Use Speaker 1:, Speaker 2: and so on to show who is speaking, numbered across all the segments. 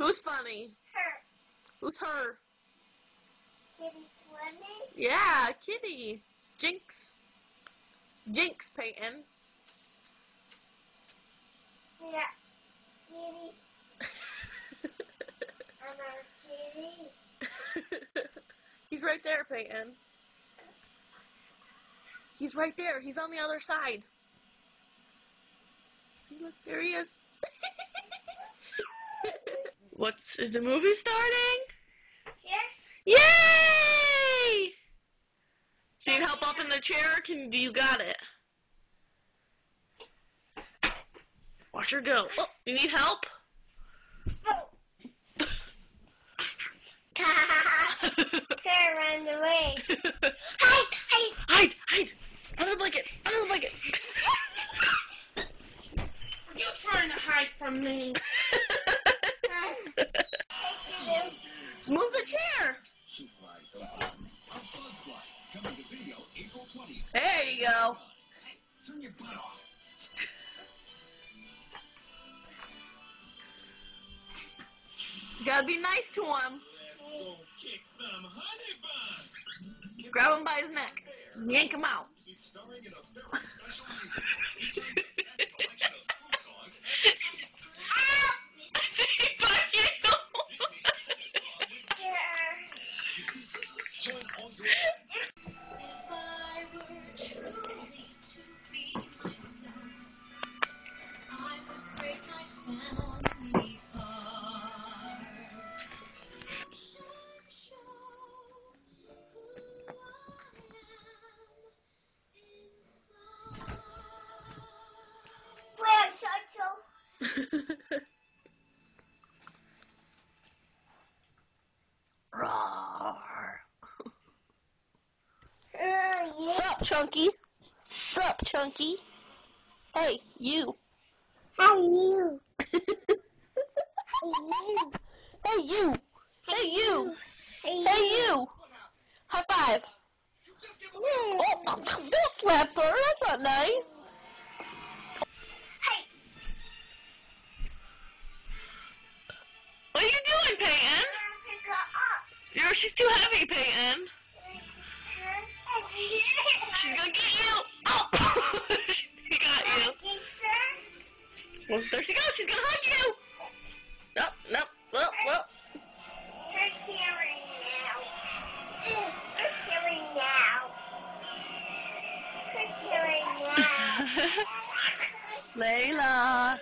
Speaker 1: Who's funny?
Speaker 2: Her.
Speaker 1: Who's her?
Speaker 2: Kitty funny?
Speaker 1: Yeah, Kitty. Jinx. Jinx, Peyton.
Speaker 2: Yeah. Kitty. I'm a kitty.
Speaker 1: He's right there, Peyton. He's right there. He's on the other side. See, look, there he is. Is the movie starting?
Speaker 2: Yes.
Speaker 1: Yay! Do you need help up in the chair? Do you got it? Watch her go. Oh, you need help?
Speaker 2: Oh. Sarah ran away. Hide! Hide!
Speaker 1: Hide! Hide! Under the blankets! Under the blankets!
Speaker 3: You're trying to hide from me.
Speaker 1: Move the chair! There you go. You gotta be nice to him. Grab him by his neck. Yank him out. Sup, Chunky? Sup, Chunky? Hey, you.
Speaker 2: Hey, you.
Speaker 1: Hey, you. Hey, you. Hey, you. High five. Oh, don't slap her. That's not nice.
Speaker 2: Hey.
Speaker 1: What are you doing, Peyton?
Speaker 2: Pick her up.
Speaker 1: She's too heavy, Peyton. She's gonna get you. Oh, she got you. Well, there she goes. She's gonna hug you. Nope, nope. Well.
Speaker 2: Her carrying now. Her carrying now. Her carrying now.
Speaker 1: Layla.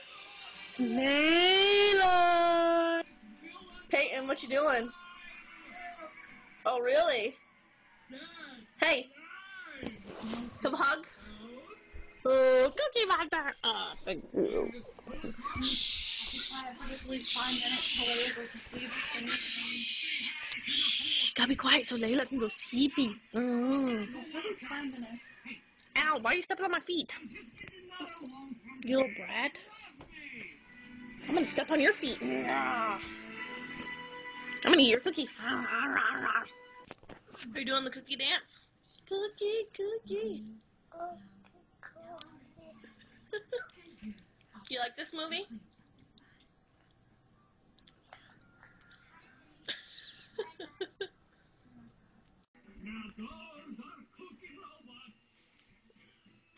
Speaker 1: Peyton, what you doing? Oh, really? Hey. Come hug. Oh, Cookie Monster. Oh, thank you. Shh, gotta be quiet so Layla can go sleepy. Ow, why are you stepping on my feet? You little brat. I'm gonna step on your feet. I'm gonna eat your cookie. Are you doing the cookie dance? Cookie, cookie. You like this movie?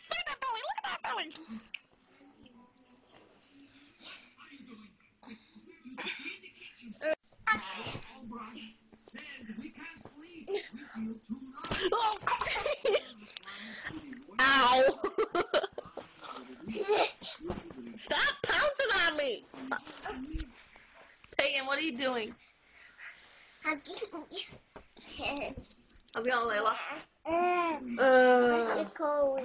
Speaker 1: Look at that belly! Look at that belly! Oh. Ow! Stop pouncing on me! Peyton, what are you doing? How's it going, Layla?
Speaker 2: What's it called?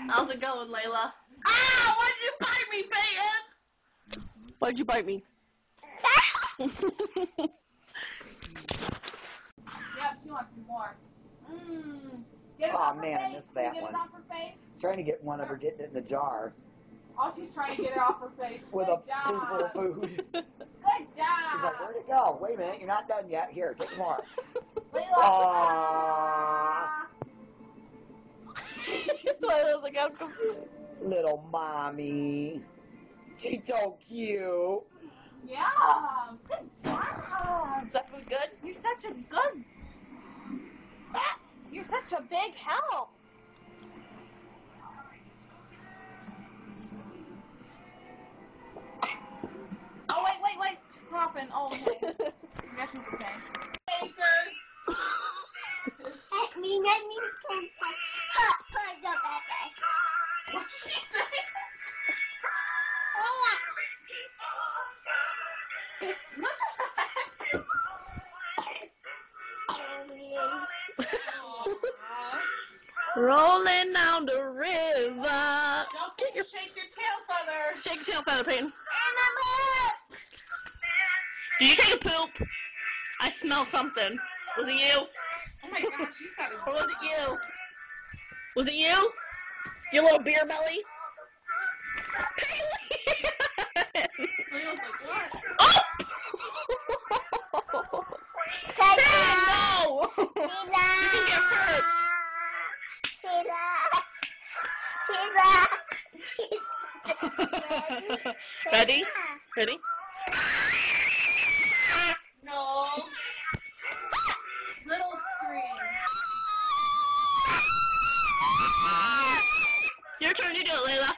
Speaker 1: How's it going, Layla? Ah! Why'd you bite me, Peyton? Why'd you bite me?
Speaker 3: Yeah, she wants some more.
Speaker 4: Oh man, I missed that one. I was trying to get one of her getting it in the jar
Speaker 3: Oh, she's trying to get it off her face.
Speaker 4: with a spoonful of food.
Speaker 3: Good
Speaker 4: She's
Speaker 3: job.
Speaker 4: like, where'd it go? Wait a minute, you're not done yet. Here, take some more.
Speaker 3: Layla.
Speaker 1: Layla's like, I'm confused.
Speaker 4: Little mommy. She's so cute.
Speaker 3: Yeah. Good job.
Speaker 1: Is that food good?
Speaker 3: You're such a good. You're such a big help. Oh wait. She's coughing. Oh okay. I guess she's okay.
Speaker 2: Let me put the baby.
Speaker 3: What did she say?
Speaker 1: Rolling down the river.
Speaker 3: Don't forget to shake your tail feathers.
Speaker 1: Shake your tail feather, Peyton. Did you take a poop? I smell something. Was it you?
Speaker 3: Oh my gosh, she's got a.
Speaker 1: Or was it you? Was it you? Your little beer belly?
Speaker 3: Leo's like, what?
Speaker 1: Oh!
Speaker 2: Hey,
Speaker 1: No! You can get hurt. Ready? Ready?
Speaker 3: No. Little scream.
Speaker 1: Your turn to do it, Layla.